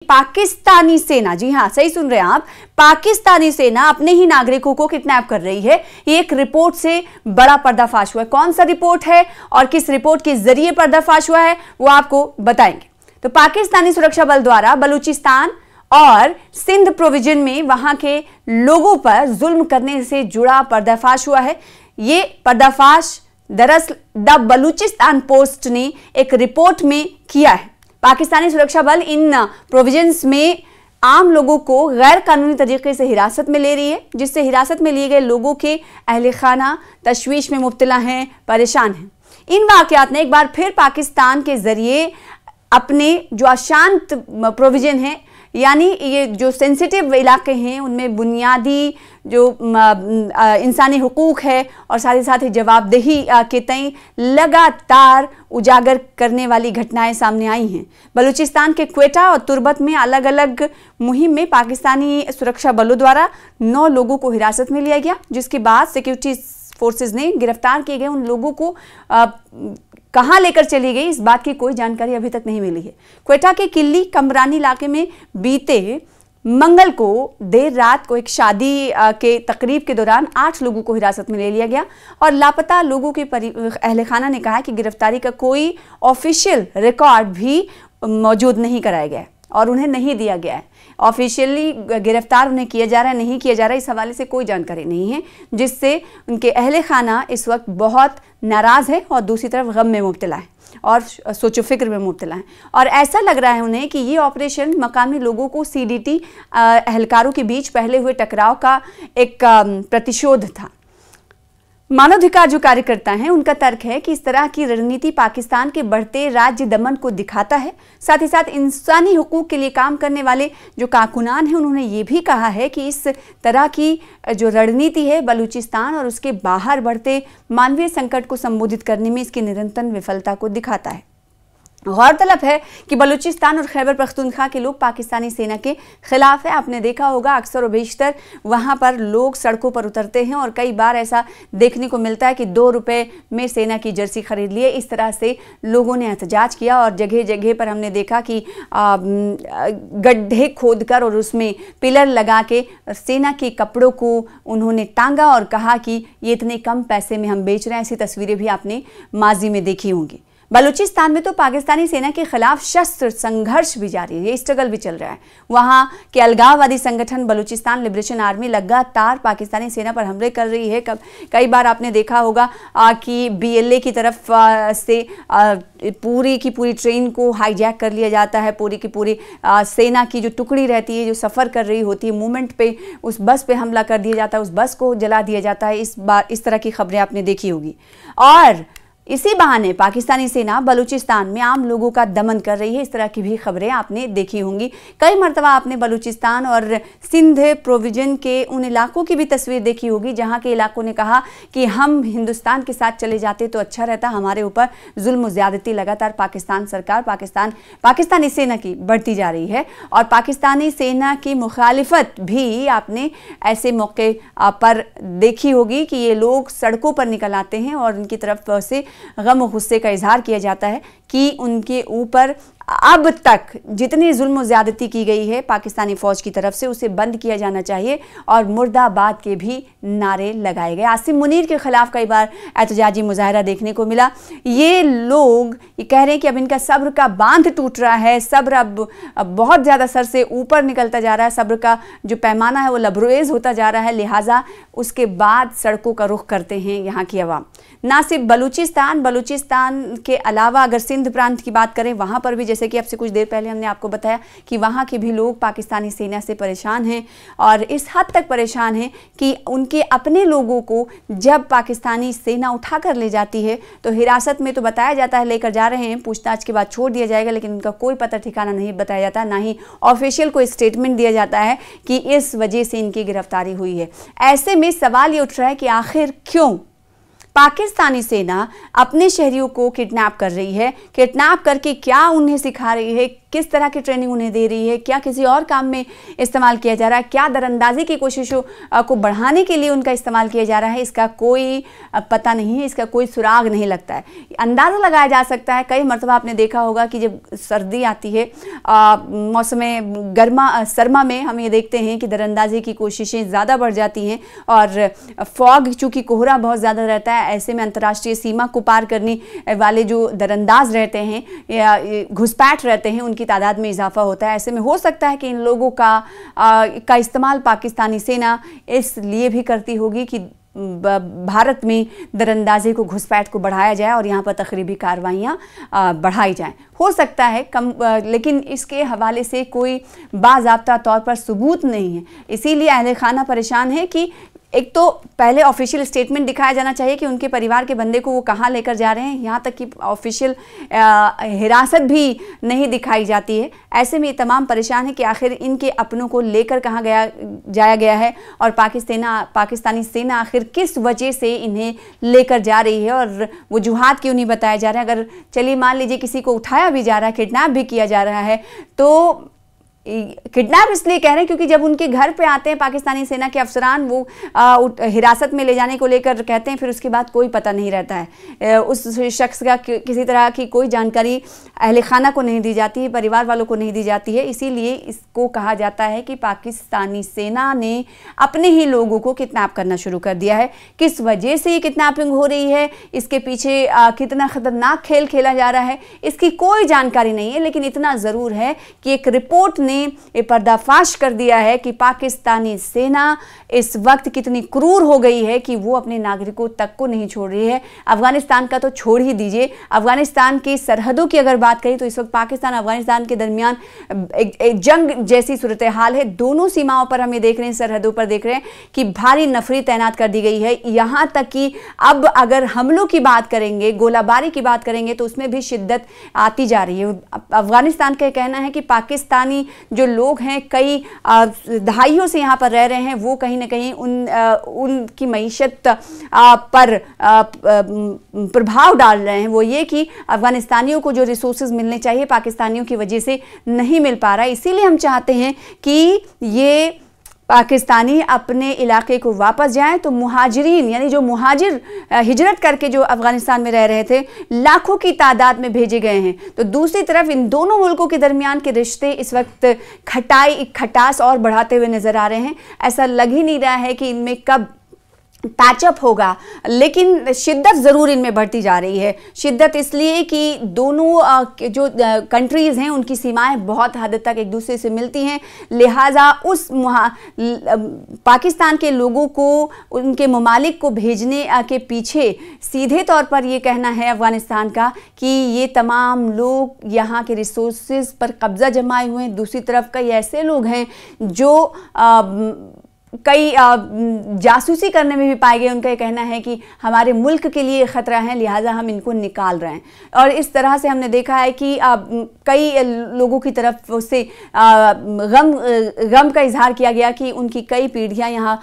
पाकिस्तानी सेना, जी हां सही सुन रहे हैं आप, पाकिस्तानी सेना अपने ही नागरिकों को किडनैप कर रही है। ये एक रिपोर्ट से बड़ा पर्दाफाश हुआ है। कौन सा रिपोर्ट है और किस रिपोर्ट के जरिए पर्दाफाश हुआ है वो आपको बताएंगे। तो पाकिस्तानी सुरक्षा बल द्वारा बलूचिस्तान और सिंध प्रोविजन में वहां के लोगों पर जुल्म करने से जुड़ा पर्दाफाश हुआ है। ये पर्दाफाश दरअसल द बलूचिस्तान पोस्ट ने एक रिपोर्ट में किया है। पाकिस्तानी सुरक्षा बल इन प्रोविजंस में आम लोगों को गैर कानूनी तरीके से हिरासत में ले रही है, जिससे हिरासत में लिए गए लोगों के अहले खाना तशवीश में मुब्तला हैं, परेशान हैं। इन वाकयात ने एक बार फिर पाकिस्तान के जरिए अपने जो अशांत प्रोविजन है, यानी ये जो सेंसिटिव इलाके हैं उनमें बुनियादी जो इंसानी हुकूक है और साथ ही साथ ही जवाबदेही के तय लगातार उजागर करने वाली घटनाएं सामने आई हैं। बलूचिस्तान के क्वेटा और तुर्बत में अलग अलग मुहिम में पाकिस्तानी सुरक्षा बलों द्वारा 9 लोगों को हिरासत में लिया गया, जिसके बाद सिक्योरिटी फोर्सेस ने गिरफ्तार किए गए उन लोगों को कहां लेकर चली गई, इस बात की कोई जानकारी अभी तक नहीं मिली है। क्वेटा के किल्ली कमरानी इलाके में बीते मंगल को देर रात को एक शादी के तकरीब के दौरान 8 लोगों को हिरासत में ले लिया गया और लापता लोगों के अहले खाना ने कहा कि गिरफ्तारी का कोई ऑफिशियल रिकॉर्ड भी मौजूद नहीं कराया गया और उन्हें नहीं दिया गया है। ऑफिशियली गिरफ्तार उन्हें किया जा रहा है, नहीं किया जा रहा है, इस हवाले से कोई जानकारी नहीं है, जिससे उनके अहले खाना इस वक्त बहुत नाराज़ है और दूसरी तरफ गम में मुब्तला है और सोचो फिक्र में मुब्तला है। और ऐसा लग रहा है उन्हें कि ये ऑपरेशन मकामी लोगों को CDT एहलकारों के बीच पहले हुए टकराव का एक प्रतिशोध था। मानवाधिकार जो कार्यकर्ता हैं उनका तर्क है कि इस तरह की रणनीति पाकिस्तान के बढ़ते राज्य दमन को दिखाता है। साथ ही साथ इंसानी हुकूक के लिए काम करने वाले जो कारकुनान हैं उन्होंने ये भी कहा है कि इस तरह की जो रणनीति है बलूचिस्तान और उसके बाहर बढ़ते मानवीय संकट को संबोधित करने में इसकी निरंतर विफलता को दिखाता है। गौरतलब है कि बलूचिस्तान और खैबर पख्तूनख्वा के लोग पाकिस्तानी सेना के खिलाफ है। आपने देखा होगा अक्सर और बेशतर वहां पर लोग सड़कों पर उतरते हैं और कई बार ऐसा देखने को मिलता है कि 2 रुपए में सेना की जर्सी खरीद लिए। इस तरह से लोगों ने एहतजाज किया और जगह जगह पर हमने देखा कि गड्ढे खोदकर और उसमें पिलर लगा के सेना के कपड़ों को उन्होंने टांगा और कहा कि ये इतने कम पैसे में हम बेच रहे हैं। ऐसी तस्वीरें भी आपने माजी में देखी होंगी। बलूचिस्तान में तो पाकिस्तानी सेना के खिलाफ शस्त्र संघर्ष भी जारी है, ये स्ट्रगल भी चल रहा है। वहां के अलगाववादी संगठन बलूचिस्तान लिबरेशन आर्मी लगातार पाकिस्तानी सेना पर हमले कर रही है। कई बार आपने देखा होगा कि BLA की तरफ से पूरी की पूरी ट्रेन को हाईजैक कर लिया जाता है। पूरी की पूरी सेना की जो टुकड़ी रहती है जो सफ़र कर रही होती है मूवमेंट पे, उस बस पे हमला कर दिया जाता है, उस बस को जला दिया जाता है। इस बार इस तरह की खबरें आपने देखी होगी और इसी बहाने पाकिस्तानी सेना बलूचिस्तान में आम लोगों का दमन कर रही है। इस तरह की भी खबरें आपने देखी होंगी। कई मरतबा आपने बलूचिस्तान और सिंध प्रोविजन के उन इलाकों की भी तस्वीर देखी होगी जहां के इलाकों ने कहा कि हम हिंदुस्तान के साथ चले जाते तो अच्छा रहता, हमारे ऊपर जुल्म और ज़्यादती लगातार पाकिस्तान सरकार पाकिस्तानी सेना की बढ़ती जा रही है। और पाकिस्तानी सेना की मुखालिफत भी आपने ऐसे मौके पर देखी होगी कि ये लोग सड़कों पर निकल आते हैं और उनकी तरफ से गम और गुस्से का इजहार किया जाता है कि उनके ऊपर अब तक जितनी जुल्म ज़्यादती की गई है पाकिस्तानी फ़ौज की तरफ से उसे बंद किया जाना चाहिए और मुर्दाबाद के भी नारे लगाए गए। आसिम मुनीर के खिलाफ कई बार एहतजाजी मुजाहरा देखने को मिला। ये लोग ये कह रहे हैं कि अब इनका सब्र का बांध टूट रहा है, सब्र अब बहुत ज़्यादा सर से ऊपर निकलता जा रहा है, सब्र का जो पैमाना है वो लबरेज होता जा रहा है, लिहाजा उसके बाद सड़कों का रुख करते हैं यहाँ की अवाम। ना सिर्फ बलूचिस्तान के अलावा अगर सिंध प्रांत की बात करें वहाँ पर भी जैसे कि अब से कुछ देर पहले हमने आपको बताया कि वहाँ के भी लोग पाकिस्तानी सेना से परेशान हैं और इस हद तक परेशान हैं कि उनके अपने लोगों को जब पाकिस्तानी सेना उठा कर ले जाती है तो हिरासत में तो बताया जाता है लेकर जा रहे हैं, पूछताछ के बाद छोड़ दिया जाएगा, लेकिन उनका कोई पता ठिकाना नहीं बताया जाता, ना ही ऑफिशियल कोई स्टेटमेंट दिया जाता है कि इस वजह से इनकी गिरफ्तारी हुई है। ऐसे में सवाल ये उठ रहा है कि आखिर क्यों पाकिस्तानी सेना अपने शहरियों को किडनैप कर रही है, किडनैप करके क्या उन्हें सिखा रही है, किस तरह की ट्रेनिंग उन्हें दे रही है, क्या किसी और काम में इस्तेमाल किया जा रहा है, क्या दरअंदाजी की कोशिशों को बढ़ाने के लिए उनका इस्तेमाल किया जा रहा है, इसका कोई पता नहीं है, इसका कोई सुराग नहीं लगता है। अंदाज़ा लगाया जा सकता है, कई मरतबा आपने देखा होगा कि जब सर्दी आती है, मौसम सरमा में हम ये देखते हैं कि दरअंदाजी की कोशिशें ज़्यादा बढ़ जाती हैं और फॉग, चूँकि कोहरा बहुत ज़्यादा रहता है, ऐसे में अंतर्राष्ट्रीय सीमा को पार करने वाले जो दरअंदाज रहते हैं या घुसपैठ रहते हैं, उनकी तादाद में इजाफा होता है। ऐसे में हो सकता है कि इन लोगों का इस्तेमाल पाकिस्तानी सेना इसलिए भी करती होगी कि भारत में दरअंदाजी को, घुसपैठ को बढ़ाया जाए और यहाँ पर तकरीबी कार्रवाइयाँ बढ़ाई जाएं। हो सकता है लेकिन इसके हवाले से कोई बाज़ाब्ता तौर पर सबूत नहीं है। इसीलिए अहले खाना परेशान है कि एक तो पहले ऑफिशियल स्टेटमेंट दिखाया जाना चाहिए कि उनके परिवार के बंदे को वो कहाँ लेकर जा रहे हैं, यहाँ तक कि ऑफिशियल हिरासत भी नहीं दिखाई जाती है। ऐसे में ये तमाम परेशान है कि आखिर इनके अपनों को लेकर कहाँ जाया गया है और पाकिस्तानी सेना आखिर किस वजह से इन्हें लेकर जा रही है और वजूहात क्यों नहीं बताए जा रहे हैं। अगर चलिए मान लीजिए किसी को उठाया भी जा रहा है, किडनैप भी किया जा रहा है, तो किडनैप इसलिए कह रहे हैं क्योंकि जब उनके घर पे आते हैं पाकिस्तानी सेना के अफसरान, वो हिरासत में ले जाने को लेकर कहते हैं, फिर उसके बाद कोई पता नहीं रहता है। उस शख्स का किसी तरह की कोई जानकारी अहले खाना को नहीं दी जाती है, परिवार वालों को नहीं दी जाती है। इसीलिए इसको कहा जाता है कि पाकिस्तानी सेना ने अपने ही लोगों को किडनैप करना शुरू कर दिया है। किस वजह से ये किडनैपिंग हो रही है, इसके पीछे कितना ख़तरनाक खेल खेला जा रहा है, इसकी कोई जानकारी नहीं है। लेकिन इतना ज़रूर है कि एक रिपोर्ट ने ये पर्दाफाश कर दिया है कि पाकिस्तानी सेना इस वक्त कितनी क्रूर हो गई है कि वो अपने नागरिकों तक को नहीं छोड़ रही है। अफगानिस्तान का तो छोड़ ही दीजिए, अफगानिस्तान की सरहदों की अगर बात करें तो इस वक्त पाकिस्तान अफगानिस्तान के दरमियान एक जंग जैसी सूरत हाल है। दोनों सीमाओं पर हम ये देख रहे हैं, सरहदों पर देख रहे हैं कि भारी नफरी तैनात कर दी गई है। यहाँ तक कि अब अगर हमलों की बात करेंगे, गोलाबारी की बात करेंगे, तो उसमें भी शिद्दत आती जा रही है। अफगानिस्तान का कहना है कि पाकिस्तानी जो लोग हैं, कई दहाइयों से यहाँ पर रह रहे हैं, वो कहीं ना कहीं उनकी मईशत पर प्रभाव डाल रहे हैं। वो ये कि अफगानिस्तानियों को जो रिसोर्सेज मिलने चाहिए पाकिस्तानियों की वजह से नहीं मिल पा रहा है। इसीलिए हम चाहते हैं कि ये पाकिस्तानी अपने इलाके को वापस जाएं। तो मुहाजिरीन, यानी जो मुहाजिर हिजरत करके जो अफगानिस्तान में रह रहे थे, लाखों की तादाद में भेजे गए हैं। तो दूसरी तरफ इन दोनों मुल्कों के दरमियान के रिश्ते इस वक्त खटास और बढ़ाते हुए नजर आ रहे हैं। ऐसा लग ही नहीं रहा है कि इनमें कब पैचअप होगा, लेकिन शिद्दत ज़रूर इनमें बढ़ती जा रही है। शिद्दत इसलिए कि दोनों जो कंट्रीज़ हैं उनकी सीमाएं बहुत हद तक एक दूसरे से मिलती हैं, लिहाजा उस पाकिस्तान के लोगों को, उनके ममालिक को भेजने के पीछे सीधे तौर पर ये कहना है अफ़गानिस्तान का कि ये तमाम लोग यहाँ के रिसोर्सेज पर कब्ज़ा जमाए हुए हैं। दूसरी तरफ कई ऐसे लोग हैं जो कई जासूसी करने में भी पाए गए। उनका ये कहना है कि हमारे मुल्क के लिए ख़तरा है, लिहाजा हम इनको निकाल रहे हैं। और इस तरह से हमने देखा है कि कई लोगों की तरफ से गम का इजहार किया गया कि उनकी कई पीढ़ियां यहाँ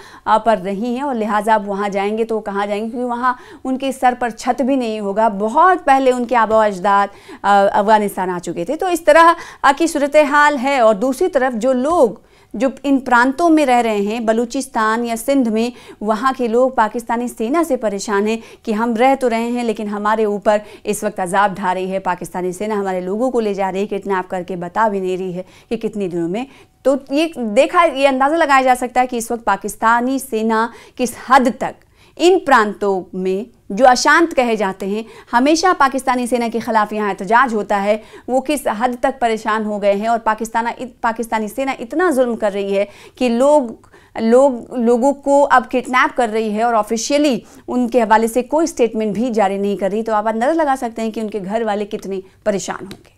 पर रही हैं और लिहाजा अब वहाँ जाएंगे तो कहाँ जाएंगे, क्योंकि वहाँ उनके सर पर छत भी नहीं होगा। बहुत पहले उनके आबा अजदाद अफ़गानिस्तान आ चुके थे। तो इस तरह की सूरत हाल है। और दूसरी तरफ जो लोग जो इन प्रांतों में रह रहे हैं, बलूचिस्तान या सिंध में, वहाँ के लोग पाकिस्तानी सेना से परेशान हैं कि हम रह तो रहे हैं लेकिन हमारे ऊपर इस वक्त अजाब ढा रही है पाकिस्तानी सेना, हमारे लोगों को ले जा रही है, किडनैप करके बता भी नहीं रही है कि कितने दिनों में। तो ये अंदाज़ा लगाया जा सकता है कि इस वक्त पाकिस्तानी सेना किस हद तक इन प्रांतों में जो अशांत कहे जाते हैं, हमेशा पाकिस्तानी सेना के खिलाफ यहाँ एहतजाज होता है, वो किस हद तक परेशान हो गए हैं। और पाकिस्तानी सेना इतना जुल्म कर रही है कि लोगों को अब किडनैप कर रही है और ऑफिशियली उनके हवाले से कोई स्टेटमेंट भी जारी नहीं कर रही। तो आप अंदाज़ा लगा सकते हैं कि उनके घर वाले कितने परेशान होंगे।